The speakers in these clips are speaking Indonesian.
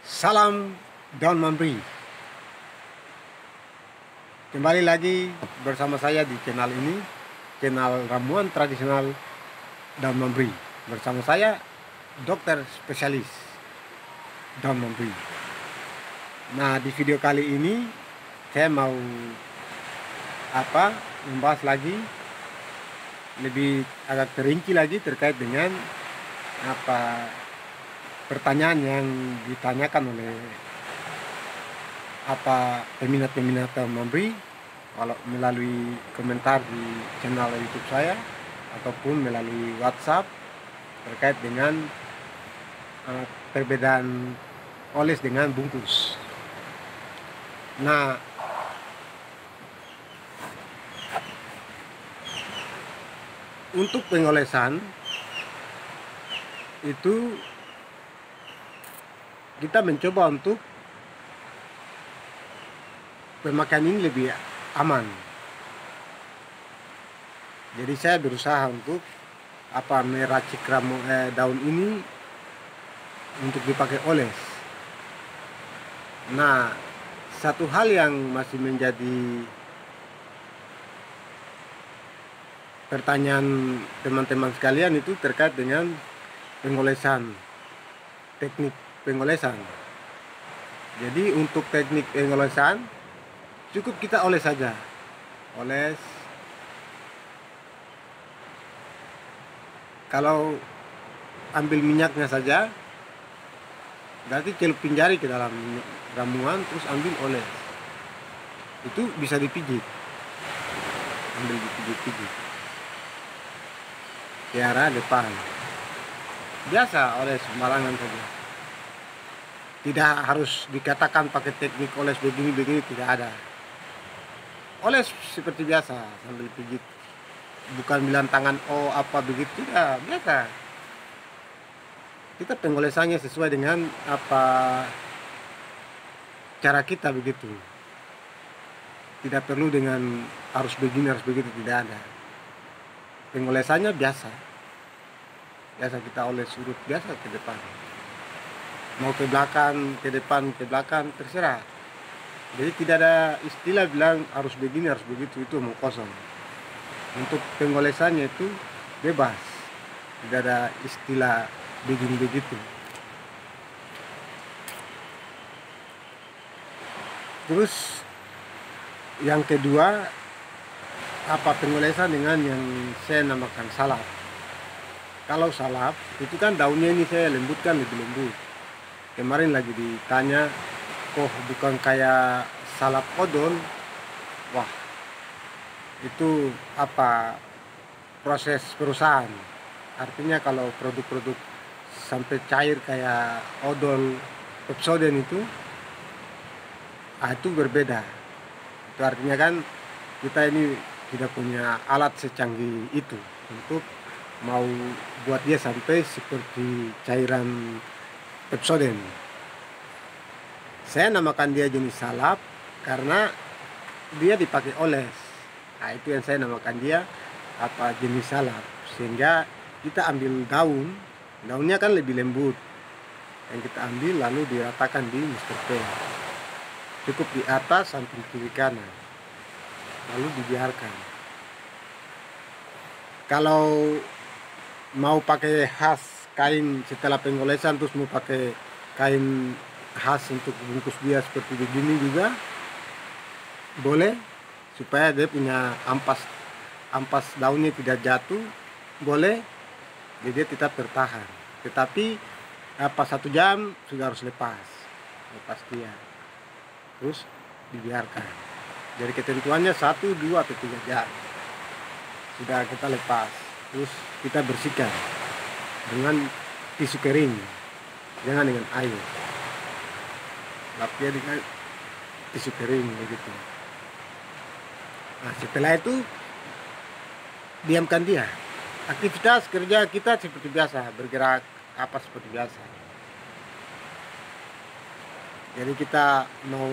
Salam daun memberi. Kembali lagi bersama saya di channel ini, channel ramuan tradisional daun memberi. Bersama saya dokter spesialis daun memberi. Nah, di video kali ini saya mau membahas lagi lebih agak terinci lagi terkait dengan pertanyaan yang ditanyakan oleh peminat-peminat daun memberi, kalau melalui komentar di channel YouTube saya ataupun melalui WhatsApp terkait dengan perbedaan oles dengan bungkus. Nah, untuk pengolesan itu kita mencoba untuk pemakaian ini lebih aman. Jadi saya berusaha untuk meracik daun ini untuk dipakai oles. Nah, satu hal yang masih menjadi pertanyaan teman-teman sekalian itu terkait dengan pengolesan, teknik pengolesan. Jadi untuk teknik pengolesan cukup kita oles saja, oles. Kalau ambil minyaknya saja, berarti celupin jari ke dalam ramuan terus ambil oles. Itu bisa dipijit, ambil dipijit-pijit ke arah depan. Biasa oles sembarangan saja. Tidak harus dikatakan pakai teknik oles begini-begini, tidak ada. Oles seperti biasa sambil pijit. Bukan bilang tangan begitu, tidak, biasa. Kita pengolesannya sesuai dengan cara kita begitu. Tidak perlu dengan harus begini, harus begitu, tidak ada. Pengolesannya biasa. Biasa kita oles urut biasa ke depan. Mau ke belakang, ke depan, ke belakang, terserah. Jadi tidak ada istilah bilang harus begini, harus begitu, itu mau kosong. Untuk pengolesannya itu bebas, tidak ada istilah begini begitu. Terus yang kedua, pengolesan dengan yang saya namakan salap. Kalau salap itu kan daunnya ini saya lembutkan lebih lembut. Kemarin lagi ditanya, kok bukan kayak salap odol? Wah, itu proses perusahaan. Artinya kalau produk-produk sampai cair kayak odol, Pepsodent itu berbeda. Itu artinya kan kita ini tidak punya alat secanggih itu untuk mau buat dia sampai seperti cairan Pepsodent. Saya namakan dia jenis salap karena dia dipakai oles. Nah, itu yang saya namakan dia jenis salap. Sehingga kita ambil daunnya kan lebih lembut. Yang kita ambil lalu diratakan di Mr. P. Cukup di atas samping kiri kanan. Lalu dibiarkan. Kalau mau pakai khas kain setelah pengolesan terus mau pakai kain khas untuk bungkus dia seperti begini juga boleh, supaya dia punya ampas daunnya tidak jatuh, boleh, jadi dia tetap bertahan. Tetapi 1 jam sudah harus lepas dia, terus dibiarkan. Jadi ketentuannya 1, 2, atau 3 jam sudah kita lepas, terus kita bersihkan dengan tisu kering, jangan dengan air. Lap dia dengan tisu kering begitu. Nah, setelah itu diamkan dia. Aktivitas kerja kita seperti biasa, bergerak seperti biasa. Jadi kita mau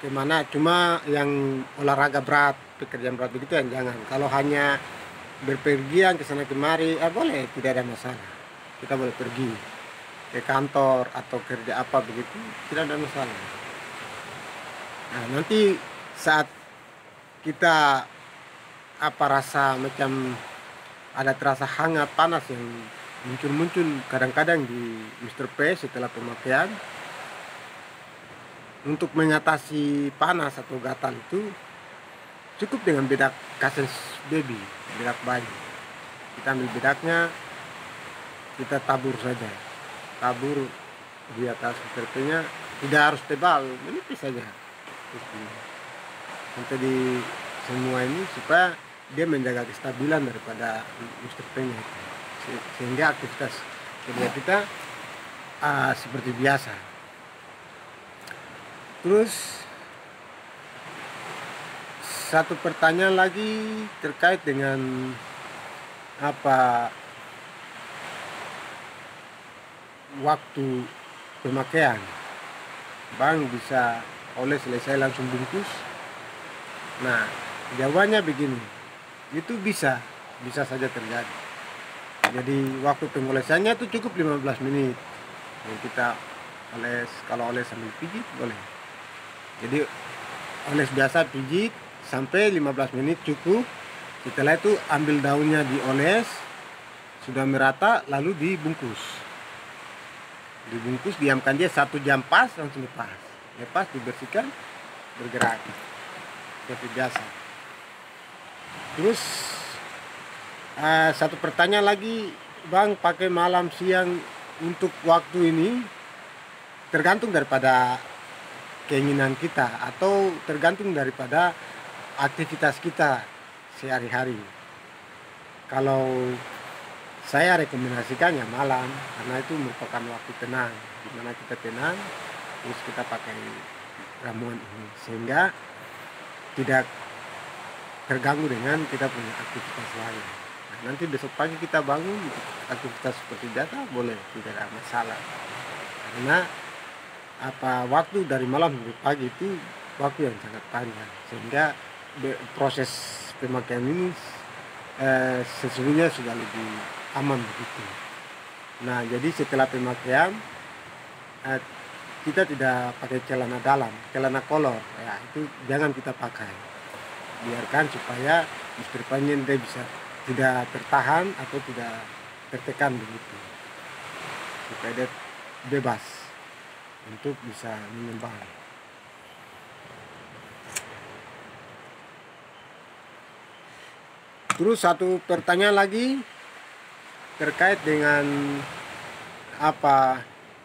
kemana, cuma yang olahraga berat, pekerjaan berat begitu yang jangan. Kalau hanya berpergian ke sana kemari, boleh, tidak ada masalah. Kita boleh pergi. ke kantor atau kerja apa begitu, tidak ada masalah. Nah, nanti saat kita rasa macam ada terasa hangat panas yang muncul-muncul kadang-kadang di Mr. P setelah pemakaian, untuk mengatasi panas atau gatal itu cukup dengan bedak kases baby, bedak bayi. Kita ambil bedaknya, kita tabur saja, tabur di atas Mr. P-nya, tidak harus tebal, menipis saja sampai di semua ini, supaya dia menjaga kestabilan daripada Mr. P-nya itu, sehingga aktivitas kerja kita seperti biasa. Terus satu pertanyaan lagi terkait dengan waktu pemakaian. Bang bisa oleh selesai langsung bungkus? Nah, jawabannya begini, itu bisa saja terjadi. Jadi waktu pengolesannya itu cukup 15 menit. Yang kita oles, kalau oles sambil pijit boleh. Jadi oles biasa pijit sampai 15 menit cukup. Setelah itu ambil daunnya dioles, sudah merata, lalu dibungkus. Dibungkus, diamkan dia 1 jam pas, langsung lepas dibersihkan, bergerak seperti biasa. Terus satu pertanyaan lagi, Bang, pakai malam siang untuk waktu ini tergantung daripada keinginan kita atau tergantung daripada aktivitas kita sehari-hari. Kalau saya rekomendasikan ya malam, karena itu merupakan waktu tenang, dimana kita tenang, terus kita pakai ramuan ini, sehingga tidak terganggu dengan kita punya aktivitas lain. Nah, nanti besok pagi kita bangun, aktivitas seperti biasa boleh, tidak ada masalah. Karena waktu dari malam sampai pagi itu waktu yang sangat panjang, sehingga proses pemakaian ini sesungguhnya sudah lebih aman begitu. Nah, jadi setelah pemakaian kita tidak pakai celana dalam, celana kolor, ya itu jangan kita pakai. Biarkan supaya Mr. Panjen dia bisa tidak tertahan atau tidak tertekan begitu, supaya dia bebas untuk bisa mengembang. Terus satu pertanyaan lagi terkait dengan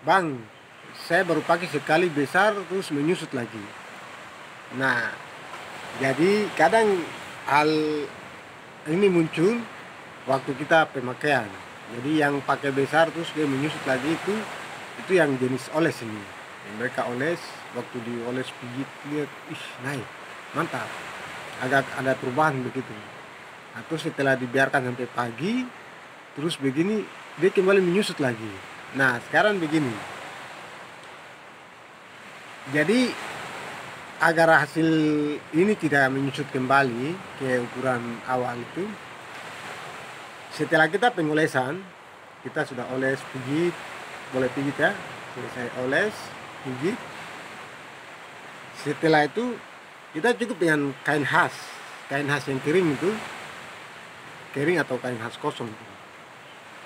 Bang, saya baru pakai sekali besar terus menyusut lagi. Nah, jadi kadang hal ini muncul waktu kita pemakaian. Jadi yang pakai besar terus dia menyusut lagi, itu yang jenis oles ini. Yang mereka oles, waktu dioles pijit lihat, naik, mantap, agak ada perubahan begitu. Atau setelah dibiarkan sampai pagi, terus begini dia kembali menyusut lagi. Nah, sekarang begini, jadi agar hasil ini tidak menyusut kembali ke ukuran awal itu, setelah kita pengolesan, kita sudah oles pijit, boleh pijit ya, selesai oles pijit, setelah itu kita cukup dengan kain khas yang kering itu, kering atau kain khas kosong itu.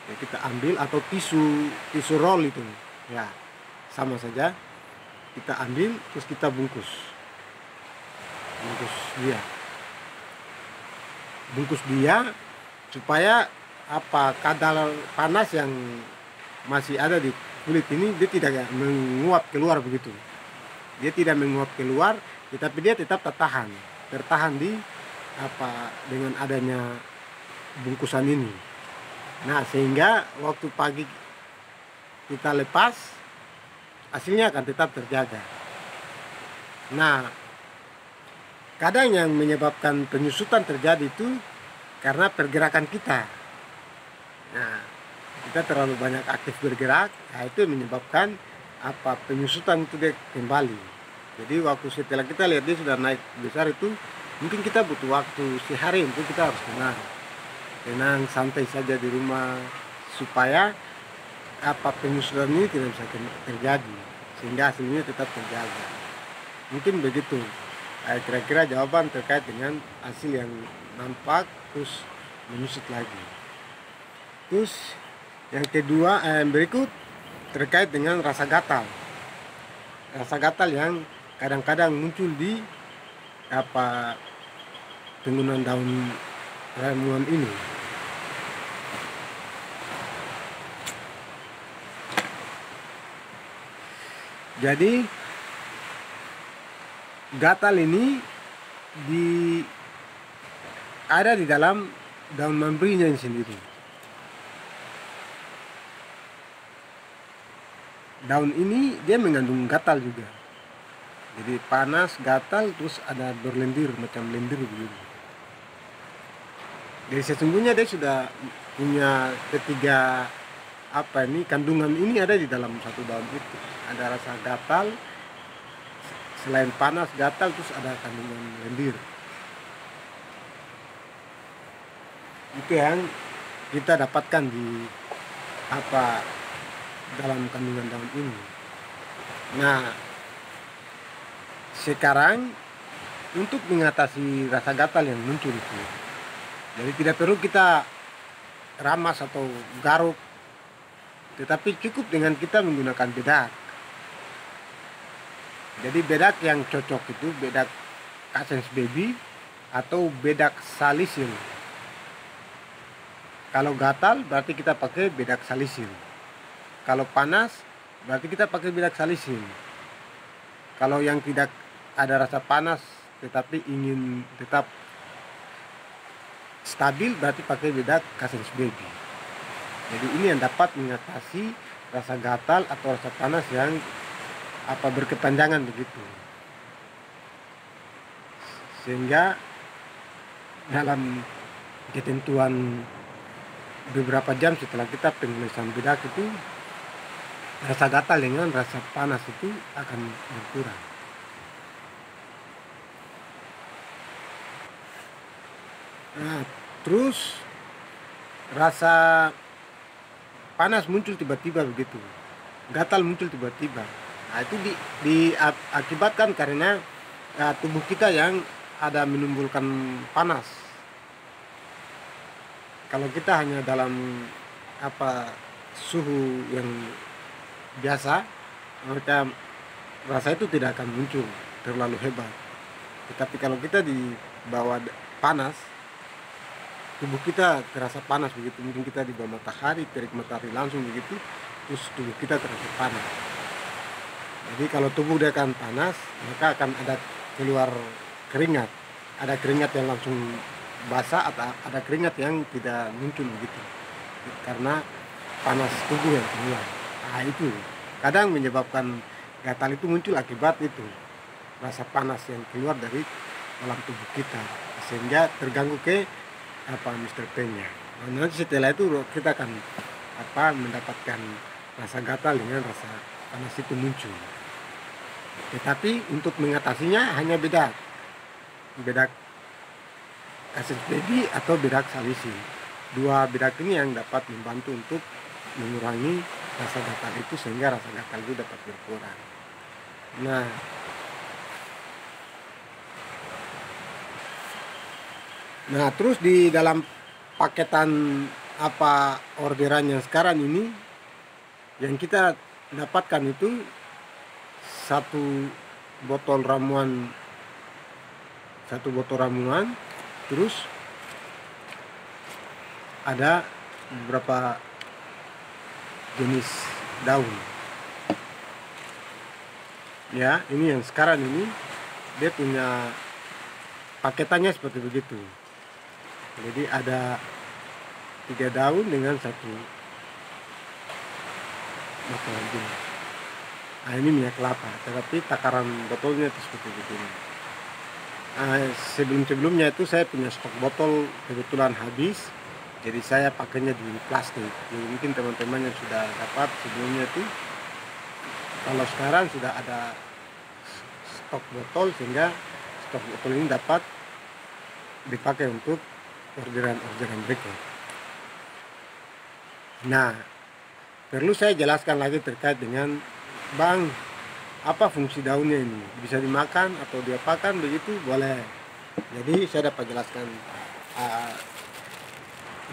Ya, kita ambil, atau tisu roll itu ya sama saja, kita ambil terus kita bungkus dia supaya kadar panas yang masih ada di kulit ini dia tidak menguap keluar begitu. Dia tidak menguap keluar, tetapi dia tetap tertahan di dengan adanya bungkusan ini. Nah, sehingga waktu pagi kita lepas, hasilnya akan tetap terjaga. Nah, kadang yang menyebabkan penyusutan terjadi itu karena pergerakan kita. Nah, kita terlalu banyak aktif bergerak, nah itu menyebabkan penyusutan itu dia kembali. Jadi waktu setelah kita lihat dia sudah naik besar itu, mungkin kita butuh waktu sehari untuk kita harus tenang, santai saja di rumah, supaya penyusutan ini tidak bisa terjadi, sehingga hasilnya tetap terjaga. Mungkin begitu kira-kira jawaban terkait dengan hasil yang nampak terus menyusut lagi. Terus yang kedua, berikut terkait dengan rasa gatal. Rasa gatal yang kadang-kadang muncul di penggunaan daun ramuan ini. Jadi gatal ini ada di dalam daun mambrinya sendiri. Daun ini dia mengandung gatal juga. Jadi panas, gatal, terus ada berlendir, macam lendir begitu. Jadi sesungguhnya dia sudah punya ketiga kandungan ini ada di dalam satu daun itu. Ada rasa gatal, selain panas, gatal, terus ada kandungan lendir. Itu yang kita dapatkan di dalam kandungan daun ini. Nah, sekarang untuk mengatasi rasa gatal yang muncul itu, jadi tidak perlu kita ramas atau garuk, tetapi cukup dengan kita menggunakan bedak. Jadi bedak yang cocok itu bedak Casens Baby atau bedak salisil. Kalau gatal berarti kita pakai bedak salisil. Kalau panas berarti kita pakai bedak salisil. Kalau yang tidak ada rasa panas tetapi ingin tetap stabil berarti pakai bedak Casens Baby. Jadi ini yang dapat mengatasi rasa gatal atau rasa panas yang berkepanjangan begitu. Sehingga dalam ketentuan beberapa jam setelah kita penulisan bedak itu, rasa gatal dengan rasa panas itu akan berkurang. Nah, terus rasa panas muncul tiba-tiba begitu, gatal muncul tiba-tiba. Nah, itu diakibatkan karena tubuh kita yang ada menimbulkan panas. Kalau kita hanya dalam suhu yang biasa, maka rasa itu tidak akan muncul terlalu hebat. Tetapi kalau kita di bawah panas, tubuh kita terasa panas begitu. Mungkin kita di bawah matahari, terik matahari langsung begitu, terus tubuh kita terasa panas. Jadi kalau tubuh dia akan panas, maka akan ada keluar keringat. Ada keringat yang langsung basah atau ada keringat yang tidak muncul begitu, karena panas tubuh yang keluar. Nah, itu kadang menyebabkan gatal itu muncul akibat itu rasa panas yang keluar dari dalam tubuh kita, sehingga terganggu ke Mr. P-nya. Nah, nanti setelah itu kita akan mendapatkan rasa gatal dengan rasa panas itu muncul. Tetapi untuk mengatasinya hanya bedak Casens Baby atau bedak salisil. Dua bedak ini yang dapat membantu untuk mengurangi rasa gatal itu, sehingga rasa gatal itu dapat berkurang. Nah, terus di dalam paketan orderan yang sekarang ini yang kita dapatkan itu satu botol ramuan, terus ada beberapa jenis daun. Ya, ini yang sekarang ini dia punya paketannya seperti begitu. Jadi ada 3 daun dengan 1 botol jenis. Nah, ini minyak kelapa, tetapi takaran botolnya itu seperti begini. Sebelumnya itu saya punya stok botol kebetulan habis, jadi saya pakainya di plastik. Jadi mungkin teman-teman yang sudah dapat sebelumnya itu, kalau sekarang sudah ada stok botol, sehingga stok botol ini dapat dipakai untuk orderan berikut. Nah, perlu saya jelaskan lagi terkait dengan Bang, apa fungsi daunnya ini? Bisa dimakan atau diapakan begitu? Boleh. Jadi saya dapat jelaskan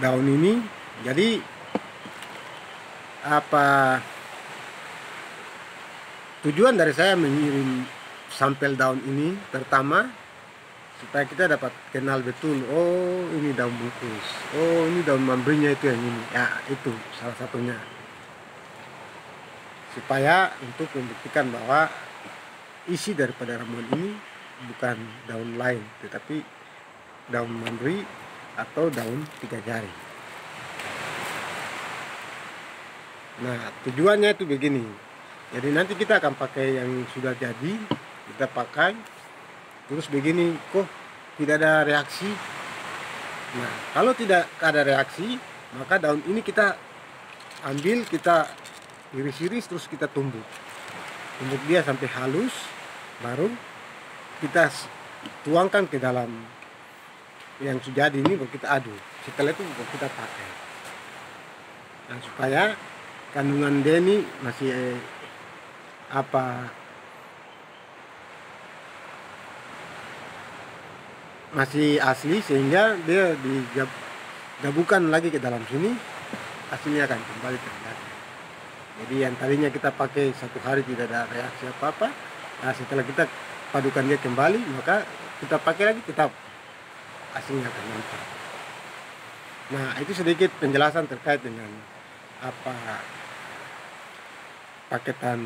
daun ini. Jadi apa tujuan dari saya mengirim sampel daun ini pertama supaya kita dapat kenal betul, oh ini daun bungkus, oh ini daun mambrinya itu yang ini, ya itu salah satunya, supaya untuk membuktikan bahwa isi daripada ramuan ini bukan daun lain tetapi daun mambri atau daun tiga jari. Nah tujuannya itu begini, jadi nanti kita akan pakai yang sudah jadi, kita pakai terus begini, kok tidak ada reaksi. Nah kalau tidak ada reaksi, maka daun ini kita ambil, kita iris-iris, terus kita tumbuk dia sampai halus, baru kita tuangkan ke dalam yang sudah jadi ini, baru kita aduk. Setelah itu baru kita pakai. Nah supaya kandungan dia ini masih masih asli, sehingga dia digabungkan lagi ke dalam sini, hasilnya akan kembali terjadi. Jadi yang tadinya kita pakai 1 hari tidak ada reaksi apa-apa, nah setelah kita padukan dia kembali, maka kita pakai lagi, tetap hasilnya akan mantap. Nah itu sedikit penjelasan terkait dengan paketan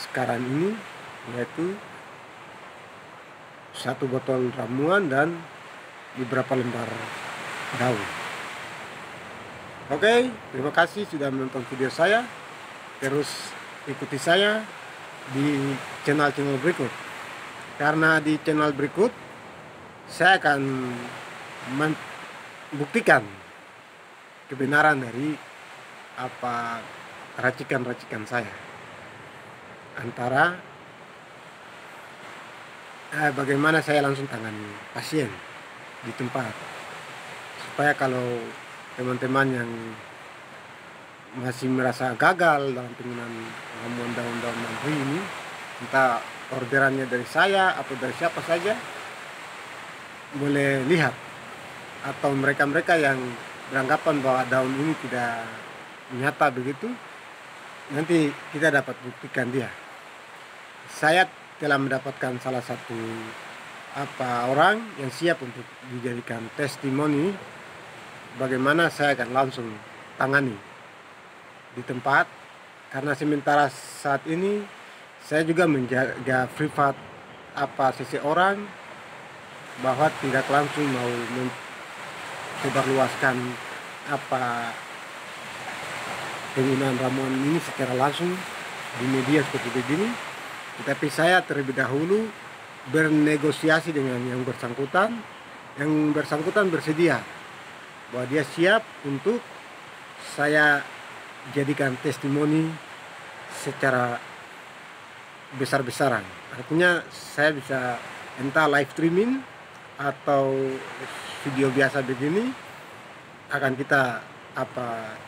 sekarang ini, yaitu 1 botol ramuan dan beberapa lembar daun. Oke, terima kasih sudah menonton video saya. Terus ikuti saya di channel-channel berikut, karena di channel berikut saya akan membuktikan kebenaran dari racikan-racikan saya, antara bagaimana saya langsung tangani pasien di tempat, supaya kalau teman-teman yang masih merasa gagal dalam penggunaan ramuan daun-daun mambri ini, entah orderannya dari saya atau dari siapa saja, boleh lihat, atau mereka-mereka yang beranggapan bahwa daun ini tidak nyata begitu, nanti kita dapat buktikan dia. Saya telah mendapatkan salah satu orang yang siap untuk dijadikan testimoni bagaimana saya akan langsung tangani di tempat, karena sementara saat ini saya juga menjaga privat seseorang, bahwa tidak langsung mau menyebarluaskan penggunaan ramuan ini secara langsung di media seperti begini. Tetapi saya terlebih dahulu bernegosiasi dengan yang bersangkutan bersedia bahwa dia siap untuk saya jadikan testimoni secara besar-besaran. Artinya saya bisa entah live streaming atau video biasa begini, akan kita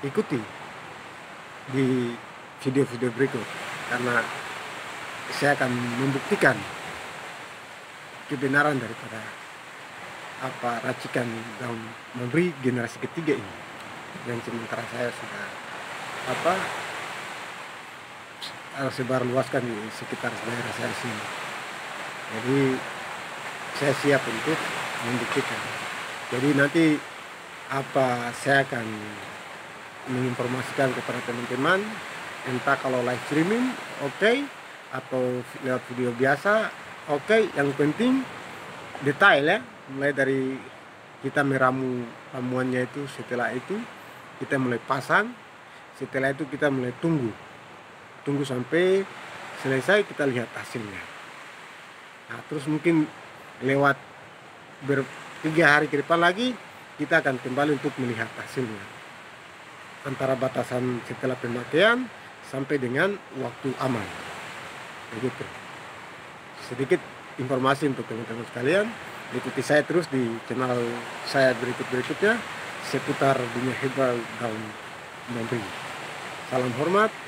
ikuti di video-video berikut, karena saya akan membuktikan kebenaran daripada racikan daun mambri generasi ketiga ini, yang sementara saya sudah sebar luaskan di sekitar daerah saya sini. Jadi saya siap untuk membuktikan. Jadi nanti saya akan menginformasikan kepada teman-teman, entah kalau live streaming oke, atau lewat video biasa oke. Yang penting detail ya, mulai dari kita meramu ramuannya itu, setelah itu kita mulai pasang, setelah itu kita mulai tunggu sampai selesai, kita lihat hasilnya. Nah terus mungkin lewat 3 hari ke depan lagi kita akan kembali untuk melihat hasilnya, antara batasan setelah pemakaian sampai dengan waktu aman. Begitu. Sedikit informasi untuk teman-teman sekalian. Ikuti saya terus di channel saya berikutnya seputar dunia herbal daun memberi. Salam hormat.